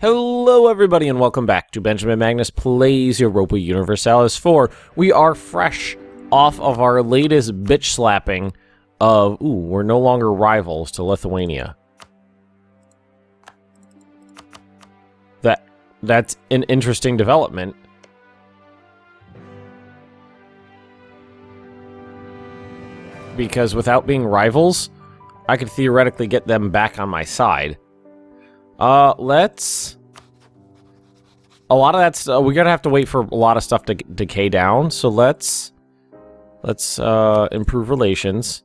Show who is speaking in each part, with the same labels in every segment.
Speaker 1: Hello everybody and welcome back to Benjamin Magnus Plays Europa Universalis 4. We are fresh off of our latest bitch slapping of, we're no longer rivals to Lithuania. That's an interesting development. Because without being rivals, I could theoretically get them back on my side. A lot of that's, we're gonna have to wait for a lot of stuff to decay down, so let's improve relations.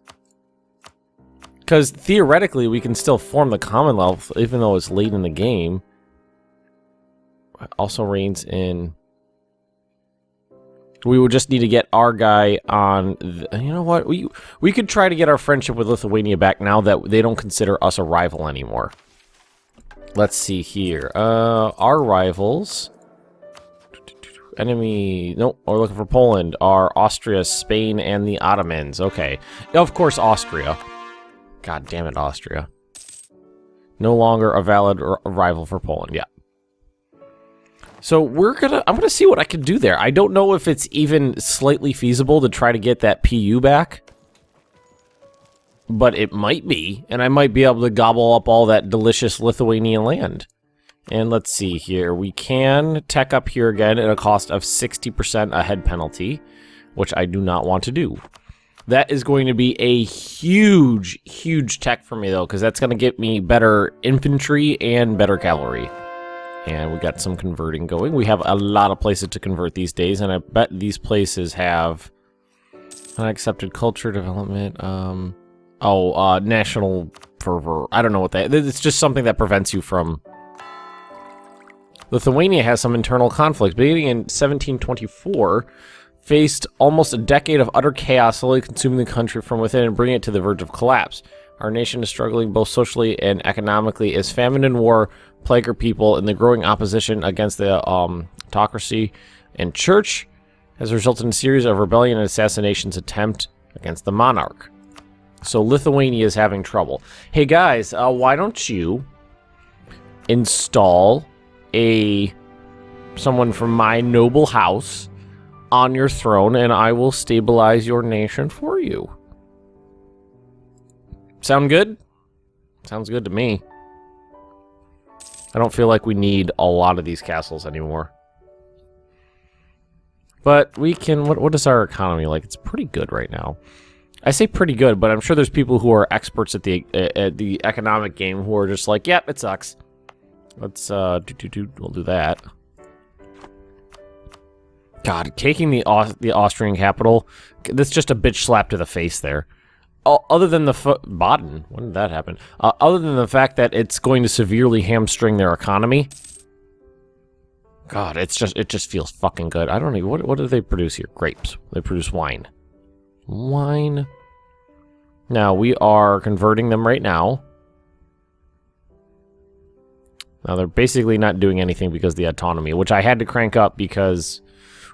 Speaker 1: Because theoretically, we can still form the Commonwealth, even though it's late in the game. Also reigns in... We would just need to get our guy on... You know what? We could try to get our friendship with Lithuania back now that they don't consider us a rival anymore. Let's see here. Our rivals... Enemy... Nope, we're looking for Poland. Are Austria, Spain, and the Ottomans. Okay. Of course, Austria. God damn it, Austria. No longer a valid rival for Poland. Yeah. So I'm gonna see what I can do there. I don't know if it's even slightly feasible to try to get that PU back. But it might be, and I might be able to gobble up all that delicious Lithuanian land. And let's see here. We can tech up here again at a cost of 60% a head penalty, which I do not want to do. That is going to be a huge, huge tech for me, though, because that's going to get me better infantry and better cavalry. And we got some converting going. We have a lot of places to convert these days, and I bet these places have unaccepted culture development. National fervor. I don't know what that is. It's just something that prevents you from... Lithuania has some internal conflict. Beginning in 1724, faced almost a decade of utter chaos, slowly consuming the country from within and bringing it to the verge of collapse. Our nation is struggling both socially and economically as famine and war plague our people, and the growing opposition against the autocracy and church has resulted in a series of rebellion and assassinations attempt against the monarch. So Lithuania is having trouble. Hey guys, why don't you install someone from my noble house on your throne, and I will stabilize your nation for you. Sound good? Sounds good to me. I don't feel like we need a lot of these castles anymore. But we can... What is our economy like? It's pretty good right now. I say pretty good, but I'm sure there's people who are experts at the economic game who are just like, yep, it sucks. Let's, we'll do that. God, taking the Austrian capital, that's just a bitch slap to the face there. Other than the Baden, when did that happen? Other than the fact that it's going to severely hamstring their economy. God, it just feels fucking good. I don't know, what do they produce here? Grapes. They produce wine. Wine. Now, we are converting them right now. Now, they're basically not doing anything because of the autonomy, which I had to crank up because...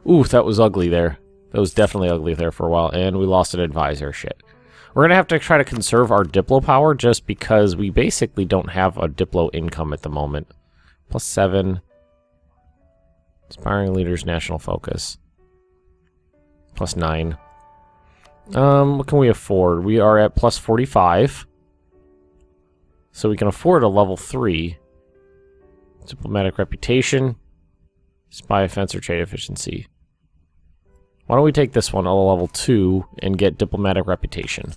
Speaker 1: Ooh, that was ugly there. That was definitely ugly there for a while, and we lost an advisor. Shit. We're going to have to try to conserve our Diplo power just because we basically don't have a Diplo income at the moment. +7. Inspiring leaders, national focus. +9. What can we afford? We are at +45. So we can afford a level 3. Diplomatic reputation, spy offense, or trade efficiency. Why don't we take this one, a level 2, and get diplomatic reputation?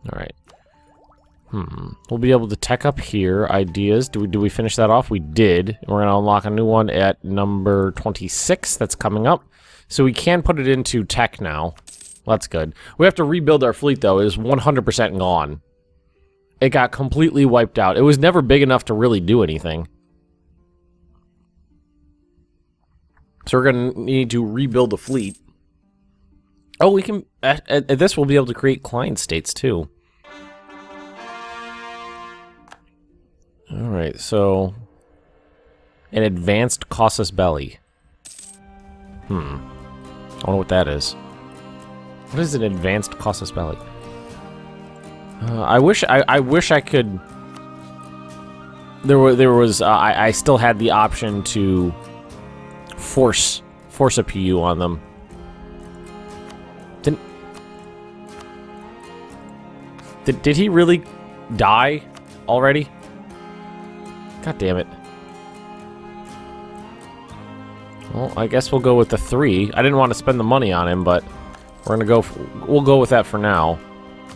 Speaker 1: Alright. We'll be able to tech up here. Ideas. Do we finish that off? We did. We're going to unlock a new one at number 26. That's coming up. So we can put it into tech now. Well, that's good. We have to rebuild our fleet, though. It is 100% gone. It got completely wiped out. It was never big enough to really do anything. So we're going to need to rebuild the fleet. Oh, we can... At this, we'll be able to create client states, too. Alright, so... An advanced casus belli. I wonder what that is. What is an advanced casus belli? I wish I could I still had the option to force a PU on them. Did he really die already? God damn it. Well, I guess we'll go with the 3. I didn't want to spend the money on him, but we're gonna go. We'll go with that for now.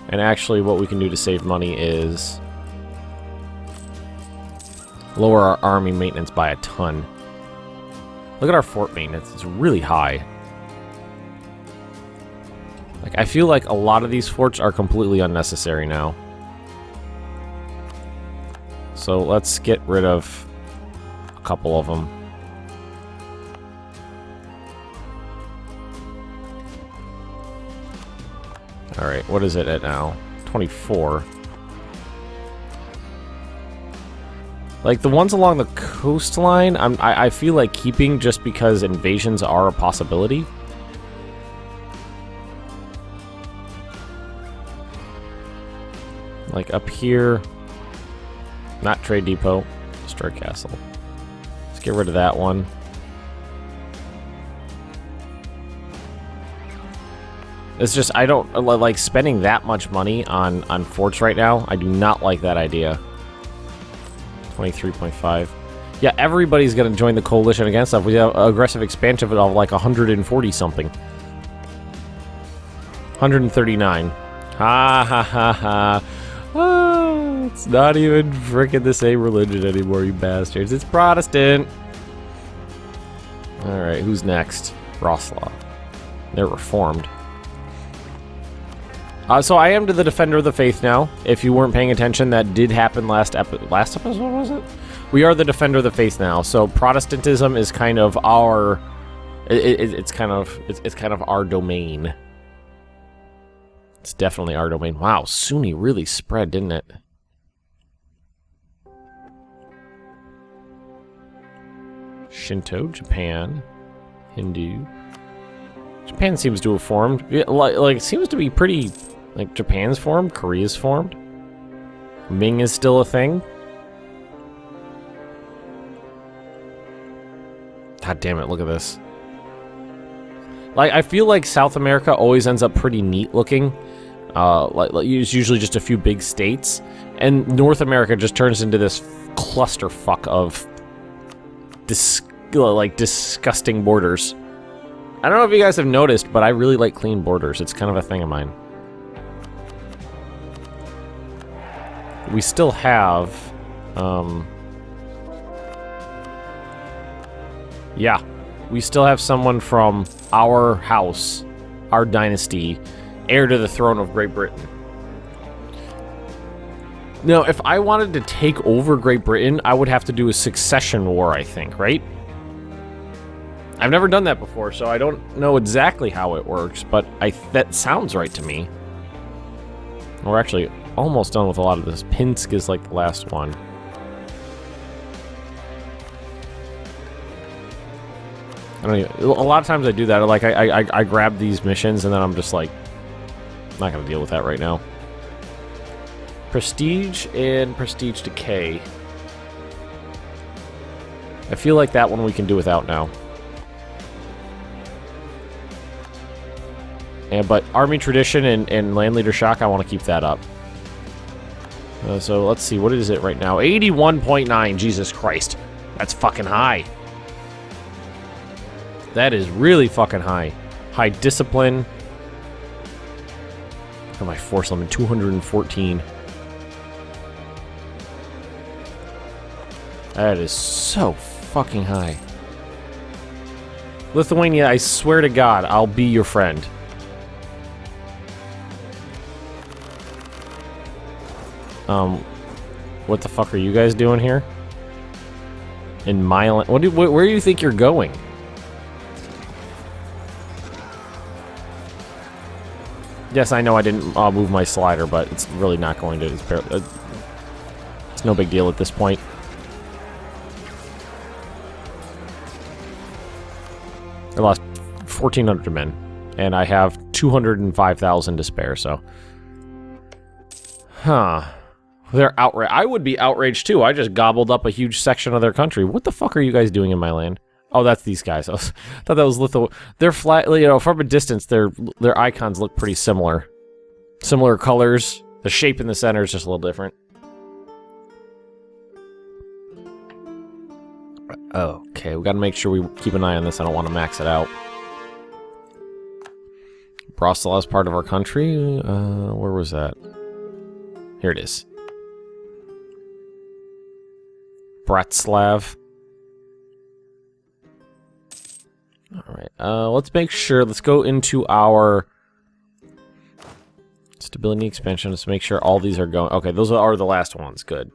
Speaker 1: And actually, what we can do to save money is lower our army maintenance by a ton. Look at our fort maintenance; it's really high. Like, I feel like a lot of these forts are completely unnecessary now. So let's get rid of a couple of them. Alright, what is it at now? 24. Like, the ones along the coastline, I feel like keeping just because invasions are a possibility. Like, up here... Not trade depot. Destroy castle. Let's get rid of that one. It's just, I don't like spending that much money on forts right now. I do not like that idea. 23.5. Yeah, everybody's going to join the coalition against us. We have aggressive expansion of like 140 something. 139. Ha ha ha ha. Oh, it's not even frickin' the same religion anymore, you bastards. It's Protestant. Alright, who's next? Roslaw. They're Reformed. So I am to the Defender of the Faith now. If you weren't paying attention, that did happen last episode, was it? We are the Defender of the Faith now. So Protestantism is kind of our... It's kind of our domain. It's definitely our domain. Wow, Sunni really spread, didn't it? Shinto, Japan, Hindu. Japan seems to have formed. Like, it seems to be pretty... Like, Japan's formed, Korea's formed. Ming is still a thing. God damn it, look at this. Like, I feel like South America always ends up pretty neat looking. Like it's usually just a few big states. And North America just turns into this clusterfuck of disgusting borders. I don't know if you guys have noticed, but I really like clean borders. It's kind of a thing of mine. We still have... yeah. We still have someone from our house, our dynasty, heir to the throne of Great Britain. Now, if I wanted to take over Great Britain, I would have to do a succession war, I think, right? I've never done that before, so I don't know exactly how it works, but that sounds right to me. We're actually almost done with a lot of this. Pinsk is like the last one. I don't even, a lot of times I do that. Like I grab these missions and then I'm just like, not gonna deal with that right now. Prestige and prestige decay. I feel like that one we can do without now. But army tradition and land leader shock, I want to keep that up. So let's see, what is it right now? 81.9, Jesus Christ. That's fucking high. That is really fucking high. High discipline. Look at my force limit, 214. That is so fucking high. Lithuania, I swear to God, I'll be your friend. What the fuck are you guys doing here? In my land? Where do you think you're going? Yes, I know I didn't move my slider, but it's really not going to. It's no big deal at this point. I lost 1,400 men, and I have 205,000 to spare, so... Huh. They're outraged. I would be outraged too. I just gobbled up a huge section of their country. What the fuck are you guys doing in my land? Oh, that's these guys. I thought that was Litho. They're flat, you know, from a distance, their icons look pretty similar. Similar colors. The shape in the center is just a little different. Okay, we gotta make sure we keep an eye on this. I don't want to max it out. Brostol is part of our country. Where was that? Here it is. Bratslav. Alright, let's make sure, let's go into our stability expansion. Let's make sure all these are going. Okay, those are the last ones. Good.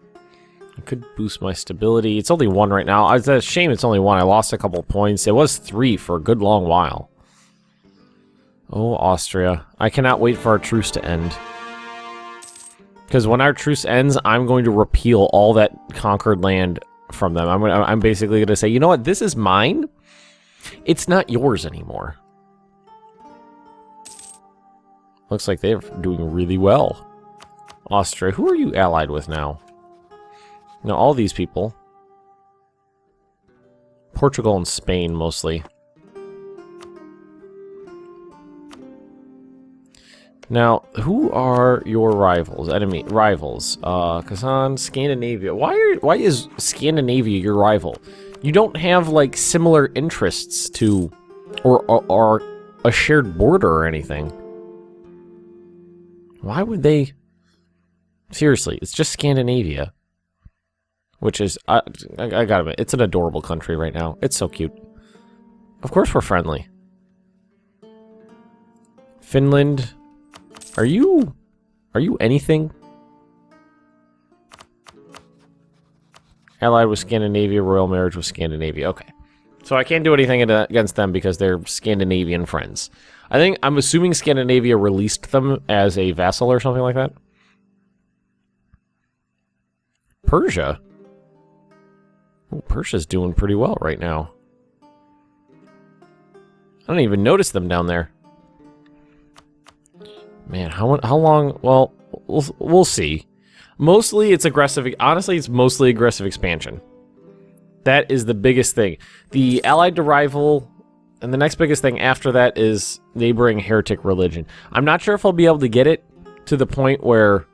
Speaker 1: I could boost my stability. It's only 1 right now. It's a shame it's only 1. I lost a couple points. It was 3 for a good long while. Oh, Austria. I cannot wait for our truce to end. Because when our truce ends, I'm going to repeal all that conquered land from them. I'm basically going to say, you know what? This is mine. It's not yours anymore. Looks like they're doing really well. Austria. Who are you allied with now? No, all these people. Portugal and Spain, mostly. Now, who are your rivals? Rivals. Kazan, Scandinavia. Why is Scandinavia your rival? You don't have, like, similar interests to... or a shared border or anything. Why would they... Seriously, it's just Scandinavia. Which is... I gotta admit, it's an adorable country right now. It's so cute. Of course we're friendly. Finland... Are you anything? Allied with Scandinavia, royal marriage with Scandinavia. Okay. So I can't do anything against them because they're Scandinavian friends. I'm assuming Scandinavia released them as a vassal or something like that. Persia. Oh, Persia's doing pretty well right now. I don't even notice them down there. Man, how long? Well, we'll see. Mostly it's aggressive. Honestly, it's mostly aggressive expansion. That is the biggest thing. The allied to rival, and the next biggest thing after that is neighboring heretic religion. I'm not sure if I'll be able to get it to the point where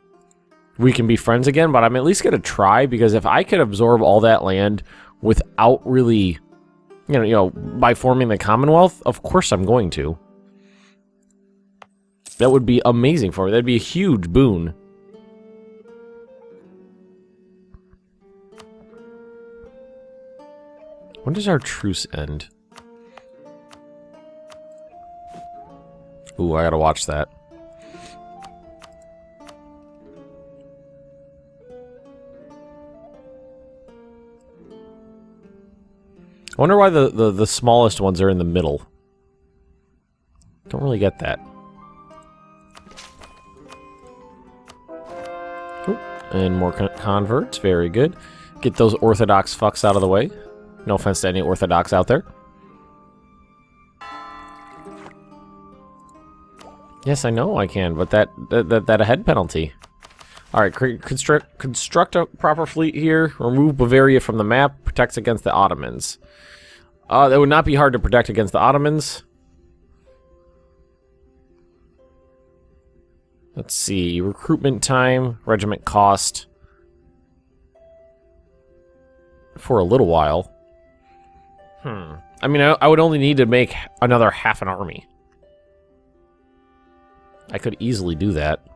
Speaker 1: we can be friends again, but I'm at least going to try, because if I could absorb all that land without really, you know, by forming the Commonwealth, of course I'm going to. That would be amazing for me. That'd be a huge boon. When does our truce end? Ooh, I gotta watch that. I wonder why the smallest ones are in the middle. Don't really get that. And more converts, very good. Get those Orthodox fucks out of the way. No offense to any Orthodox out there. Yes, I know I can, but that a head penalty. Alright, construct a proper fleet here. Remove Bavaria from the map. Protects against the Ottomans. That would not be hard to protect against the Ottomans. Let's see, recruitment time, regiment cost. For a little while. I mean, I would only need to make another half an army. I could easily do that.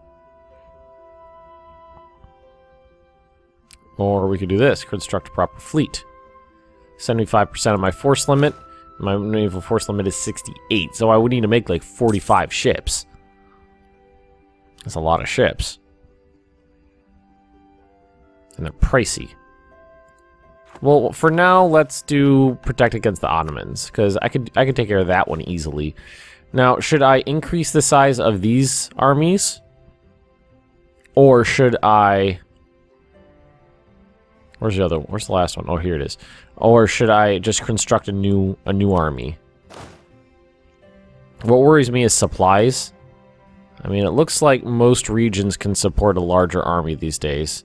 Speaker 1: Or we could do this, construct a proper fleet. 75% of my force limit. My naval force limit is 68, so I would need to make like 45 ships. That's a lot of ships. And they're pricey. Well, for now, let's do protect against the Ottomans, because I could take care of that one easily. Now, should I increase the size of these armies? Or should I... Where's the last one? Oh, here it is. Or should I just construct a new army? What worries me is supplies. I mean, it looks like most regions can support a larger army these days.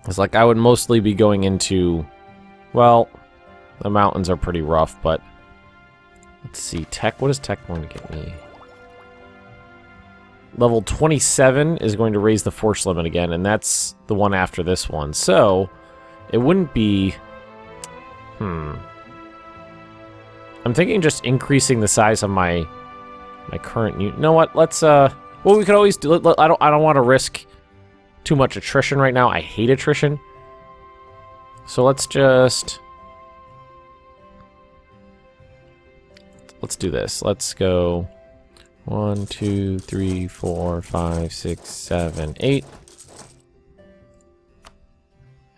Speaker 1: It's like I would mostly be going into... Well, the mountains are pretty rough, but... Let's see, tech. What is tech going to get me? Level 27 is going to raise the force limit again, and that's the one after this one. So, it wouldn't be... I'm thinking just increasing the size of my current unit. You know what? Let's, well, we could always do... I don't want to risk too much attrition right now. I hate attrition. So let's just... Let's do this. Let's go 1, 2, 3, 4, 5, 6, 7, 8.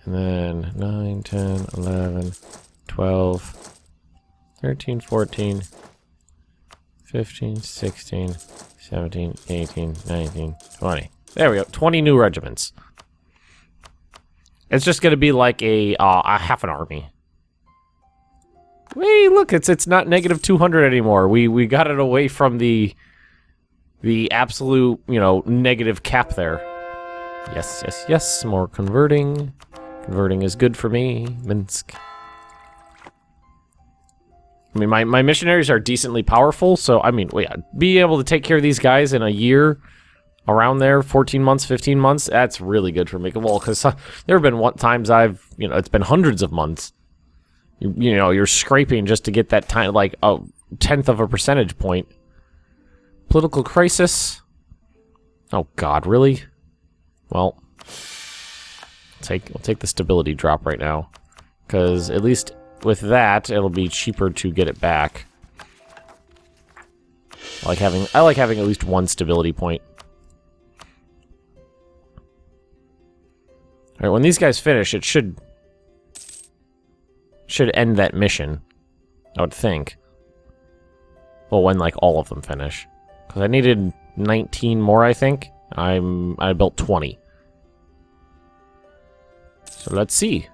Speaker 1: And then 9, 10, 11, 12, 13, 14, 15, 16, 17, 18, 19, 20. There we go. 20 new regiments. It's just going to be like a half an army. Hey, look, it's not negative 200 anymore. We got it away from the absolute, you know, negative cap there. Yes, yes, yes. More converting. Converting is good for me. Minsk. I mean, my missionaries are decently powerful, so, I mean, be able to take care of these guys in a year, around there, 14 months, 15 months, that's really good for me. Well, because there have been times you know, it's been hundreds of months. You know, you're scraping just to get that time, like a 1/10 of a percentage point. Political crisis. Oh God, really? Well, I'll take the stability drop right now, because at least with that, it'll be cheaper to get it back. I like having at least one stability point. All right, when these guys finish, it should end that mission, I would think. Well, when like all of them finish, because I needed 19 more, I think. I built 20. So let's see.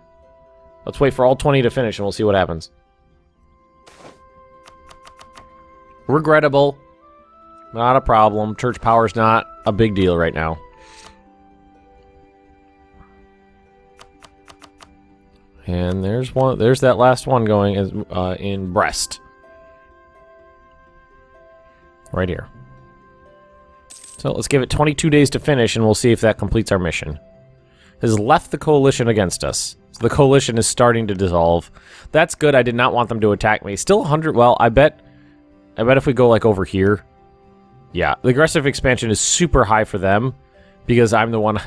Speaker 1: Let's wait for all 20 to finish, and we'll see what happens. Regrettable, not a problem. Church power's not a big deal right now. And there's one. There's that last one going in Brest, right here. So let's give it 22 days to finish, and we'll see if that completes our mission. Has left the coalition against us. So the coalition is starting to dissolve. That's good. I did not want them to attack me. Still 100. Well, I bet if we go like over here, yeah, the aggressive expansion is super high for them because I'm the one.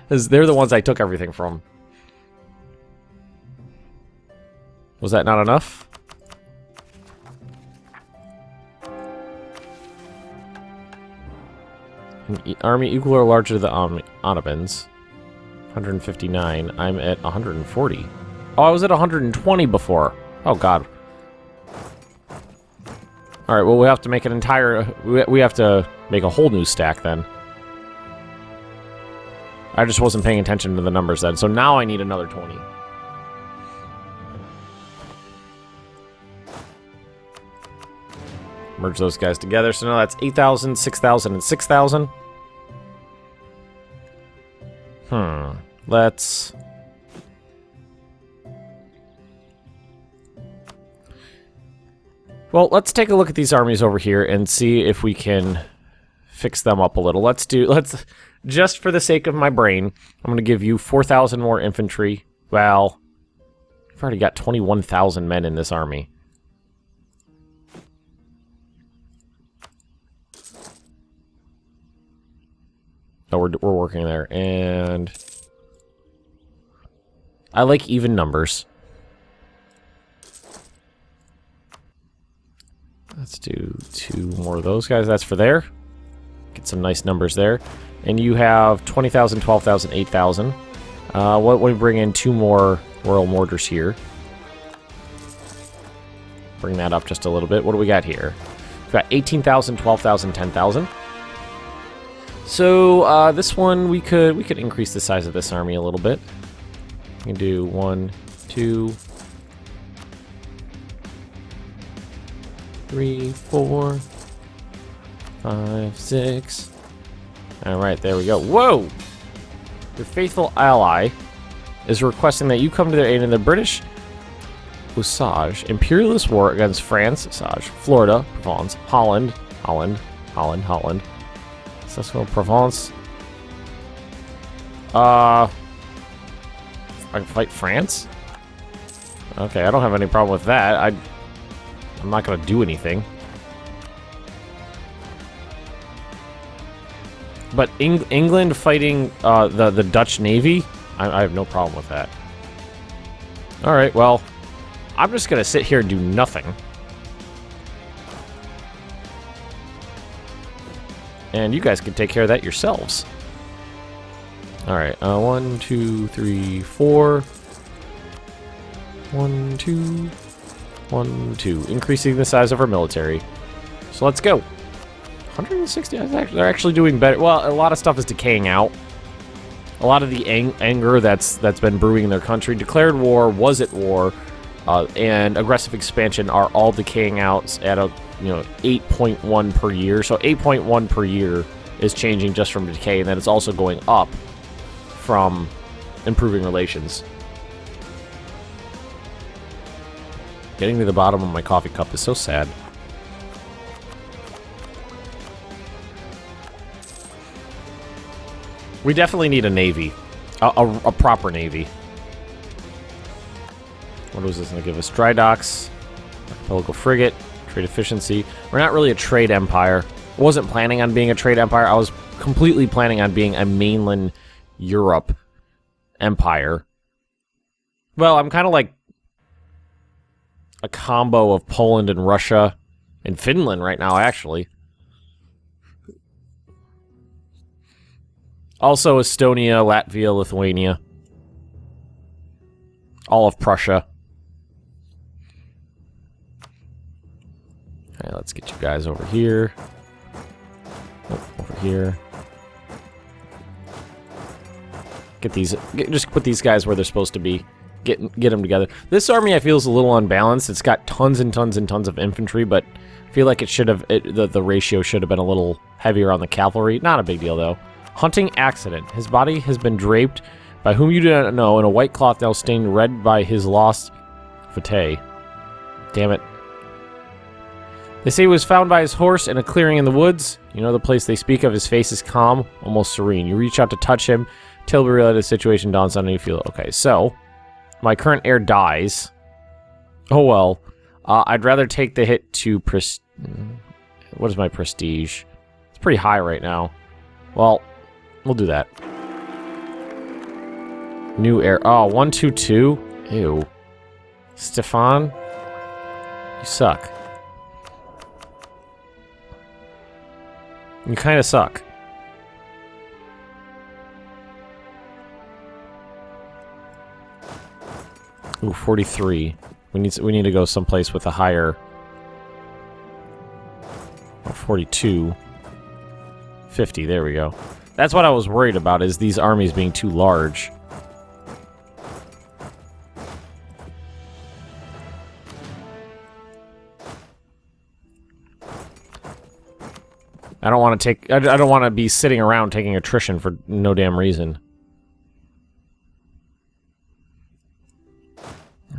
Speaker 1: Because they're the ones I took everything from. Was that not enough? Army equal or larger to the Ottomans. 159. I'm at 140. Oh, I was at 120 before. Oh, God. Alright, well, we have to make an entire... We have to make a whole new stack, then. I just wasn't paying attention to the numbers then. So now I need another 20. Merge those guys together. So now that's 8,000, 6,000, and 6,000. Let's... Well, let's take a look at these armies over here and see if we can fix them up a little. Let's just for the sake of my brain, I'm going to give you 4,000 more infantry. Well, I've already got 21,000 men in this army. Oh, we're working there, and I like even numbers. Let's do 2 more of those guys. That's for there. Get some nice numbers there. And you have 20,000, 12,000, 8,000. What we bring in 2 more Royal Mortars here. Bring that up just a little bit. What do we got here? We've got 18,000, 12,000, 10,000. So this one we could increase the size of this army a little bit. We can do 1, 2, 3, 4, 5, 6. All right, there we go. Whoa! Your faithful ally is requesting that you come to their aid in the British Usage imperialist war against France, Usage, Florida, Provence, Holland, Sasso, Provence. I can fight France? Okay, I don't have any problem with that. I'm not gonna do anything. But England fighting the Dutch Navy? I have no problem with that. Alright, well, I'm just gonna sit here and do nothing. And you guys can take care of that yourselves. Alright, 1, 2, 3, 4. 1, 2. 1, 2. Increasing the size of our military. So let's go. 160? They're actually doing better. Well, a lot of stuff is decaying out. A lot of the anger that's been brewing in their country. Declared war, was at war, and aggressive expansion are all decaying out at a 8.1 per year. So 8.1 per year is changing just from decay, and then it's also going up from improving relations. Getting to the bottom of my coffee cup is so sad. We definitely need a navy. A proper navy. What was this going to give us? Dry docks, archipelago frigate, trade efficiency. We're not really a trade empire. I wasn't planning on being a trade empire. I was completely planning on being a mainland Europe empire. Well, I'm kind of like a combo of Poland and Russia and Finland right now, actually. Also Estonia, Latvia, Lithuania. All of Prussia. Alright, let's get you guys over here. Oh, over here. Just put these guys where they're supposed to be. Get them together. This army, I feel, is a little unbalanced. It's got tons and tons and tons of infantry, but I feel like it should have... the ratio should have been a little heavier on the cavalry. Not a big deal, though. Hunting accident. His body has been draped by whom you do not know in a white cloth now stained red by his lost fete. Damn it. They say he was found by his horse in a clearing in the woods. You know the place they speak of. His face is calm, almost serene. You reach out to touch him. Till we realize the situation dawns on you. Feel okay. So, my current heir dies. Oh well. I'd rather take the hit to what is my prestige? It's pretty high right now. Well, we'll do that. New heir. Oh, 122. Ew. Stefan, you suck. You kind of suck. Ooh, 43. We need to go someplace with a higher. 42. 50. There we go. That's what I was worried about, is these armies being too large. I don't want to take... I don't want to be sitting around taking attrition for no damn reason.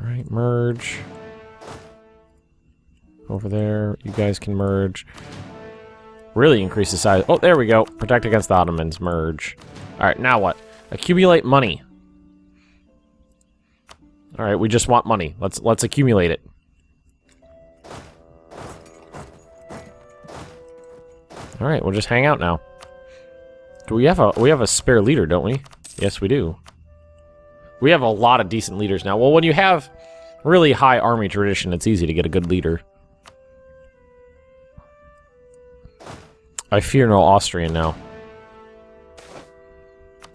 Speaker 1: Alright, merge. Over there. You guys can merge. Really increase the size. Oh, there we go. Protect against the Ottomans. Merge. Alright, now what? Accumulate money. Alright, we just want money. Let's accumulate it. Alright, we'll just hang out now. Do we have a spare leader, don't we? Yes, we do. We have a lot of decent leaders now. Well, when you have really high army tradition, it's easy to get a good leader. I fear no Austrian now.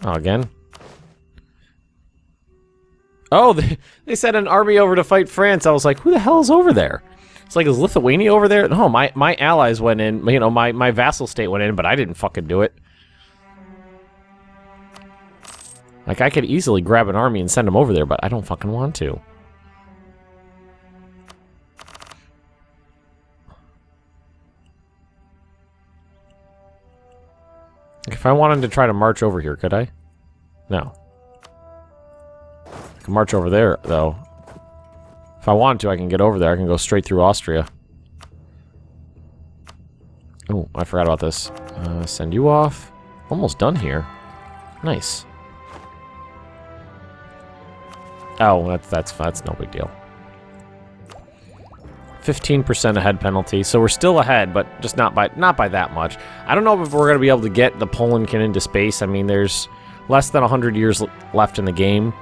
Speaker 1: Oh, again? Oh, they sent an army over to fight France. I was like, who the hell is over there? It's like, is Lithuania over there? No, my allies went in. You know, my vassal state went in, but I didn't fucking do it. Like, I could easily grab an army and send them over there, but I don't fucking want to. If I wanted to try to march over here, could I? No. I can march over there, though. If I want to, I can get over there. I can go straight through Austria. Oh, I forgot about this. Send you off. Almost done here. Nice. Oh, that's no big deal. 15% ahead penalty, so we're still ahead, but just not by that much. I don't know if we're gonna be able to get the Poland into space. I mean, there's less than 100 years left in the game,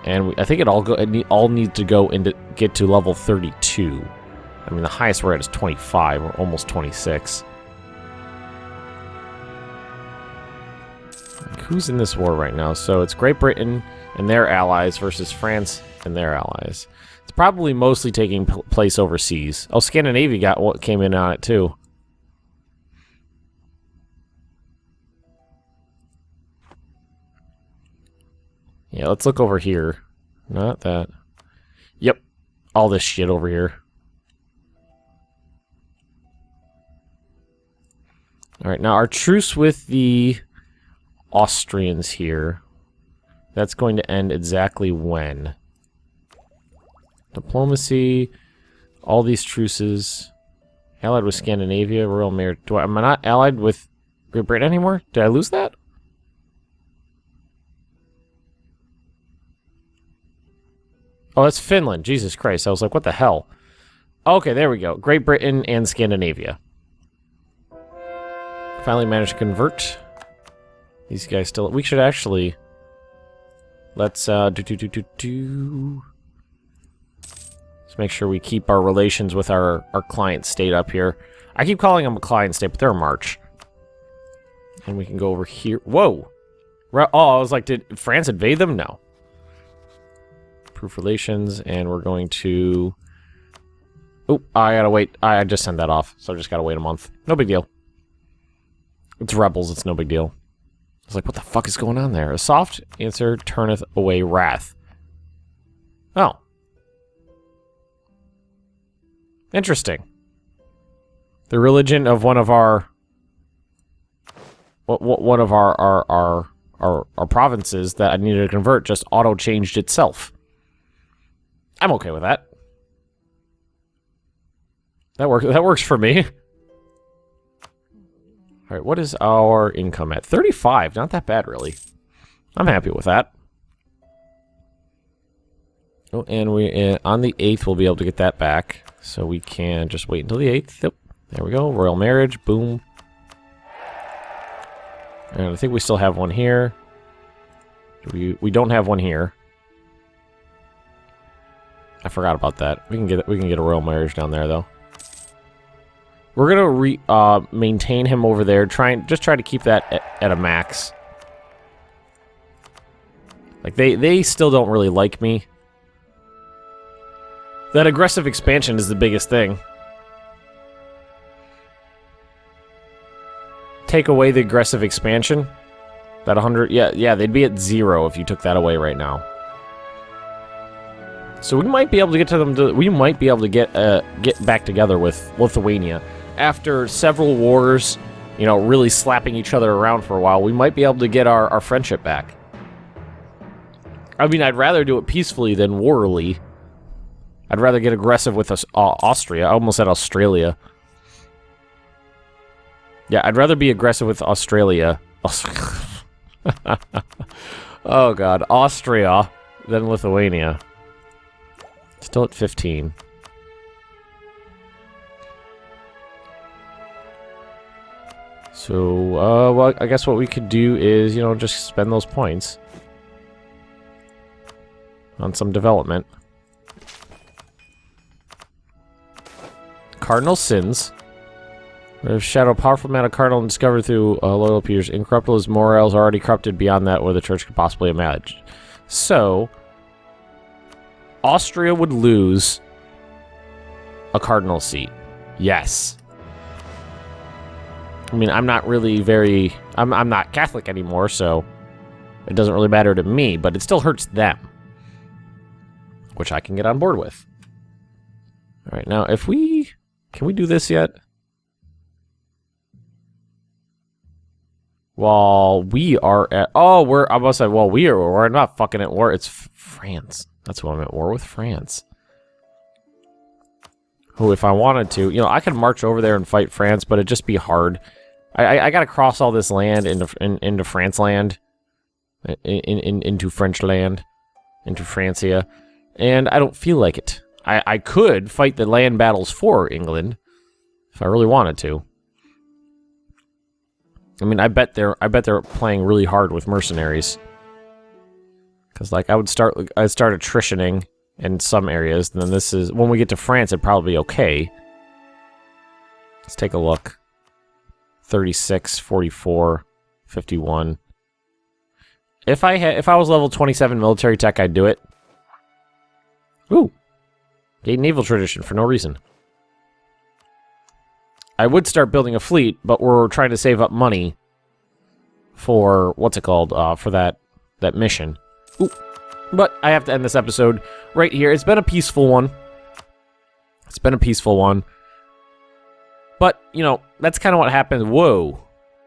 Speaker 1: and I think it all needs to go into get to level 32. I mean, the highest we're at is 25, or almost 26. Like, who's in this war right now? So it's Great Britain and their allies versus France and their allies. It's probably mostly taking place overseas. Oh, Scandinavia came in on it too. Yeah, let's look over here. Not that. Yep. All this shit over here. Alright, now our truce with the Austrians here. That's going to end exactly when? Diplomacy, all these truces. Allied with Scandinavia, Royal Marriage. Am I not allied with Great Britain anymore? Did I lose that? Oh, that's Finland. Jesus Christ. I was like, what the hell? Okay, there we go. Great Britain and Scandinavia. Finally managed to convert. These guys still... We should actually... Let's, Let's make sure we keep our relations with our client state up here. I keep calling them a client state, but they're a march. And we can go over here. Whoa! Oh, I was like, did France invade them? No. Proof relations, and we're going to... Oh, I gotta wait. I just sent that off, so I just gotta wait a month. No big deal. It's rebels, it's no big deal. I was like, what the fuck is going on there? A soft answer turneth away wrath. Oh. Interesting. The religion of one of our... One of our provinces that I needed to convert just auto-changed itself. I'm okay with that. That works for me. Alright, what is our income at? 35, not that bad, really. I'm happy with that. Oh, and we on the 8th, we'll be able to get that back. So we can just wait until the 8th. Yep, there we go. Royal marriage, boom. And I think we still have one here. We don't have one here. I forgot about that. We can get a royal marriage down there, though. We're gonna maintain him over there. Just try to keep that at a max. Like they still don't really like me. That aggressive expansion is the biggest thing. Take away the aggressive expansion. That 100, yeah, they'd be at 0 if you took that away right now. So we might be able to get to them. We might be able to get back together with Lithuania. After several wars, you know, really slapping each other around for a while, we might be able to get our friendship back. I mean, I'd rather do it peacefully than warily. I'd rather get aggressive with Austria. I almost said Australia. Yeah, I'd rather be aggressive with Australia. Oh, God. Austria than Lithuania. Still at 15. So, well, I guess what we could do is, you know, just spend those points on some development. Cardinal sins. Shadow, powerful man of cardinal and discovered through loyal peers. Incorruptible, his morals are already corrupted beyond that where the church could possibly imagine. So, Austria would lose a cardinal seat. Yes. I mean, I'm not really very... I'm not Catholic anymore, so it doesn't really matter to me, but it still hurts them. Which I can get on board with. Alright, now if we... Can we do this yet? While we are at... Oh, I must say, well, we're not fucking at war. It's France. That's who I'm at war with, France. Who, if I wanted to, you know, I could march over there and fight France, but it'd just be hard. I gotta cross all this land into France land. Into French land. Into Francia. And I don't feel like it. I could fight the land battles for England. If I really wanted to. I mean, I bet they're playing really hard with mercenaries. Because, like, I'd start attritioning in some areas, and then this is... When we get to France, it'd probably be okay. Let's take a look. 36, 44, 51. If I was level 27 military tech, I'd do it. Ooh. Gain naval tradition for no reason. I would start building a fleet, but we're trying to save up money for, what's it called, for that mission. Ooh. But I have to end this episode right here. It's been a peaceful one. It's been a peaceful one. But, you know, that's kind of what happened. Whoa.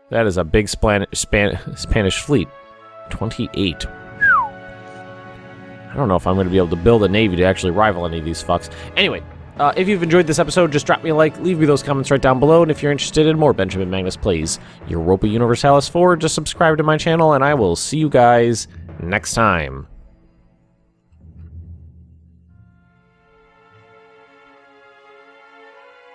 Speaker 1: That is a big Spanish fleet. 28. I don't know if I'm going to be able to build a navy to actually rival any of these fucks. Anyway. If you've enjoyed this episode, just drop me a like, leave me those comments right down below, and if you're interested in more Benjamin Magnus plays Europa Universalis 4, just subscribe to my channel, and I will see you guys next time.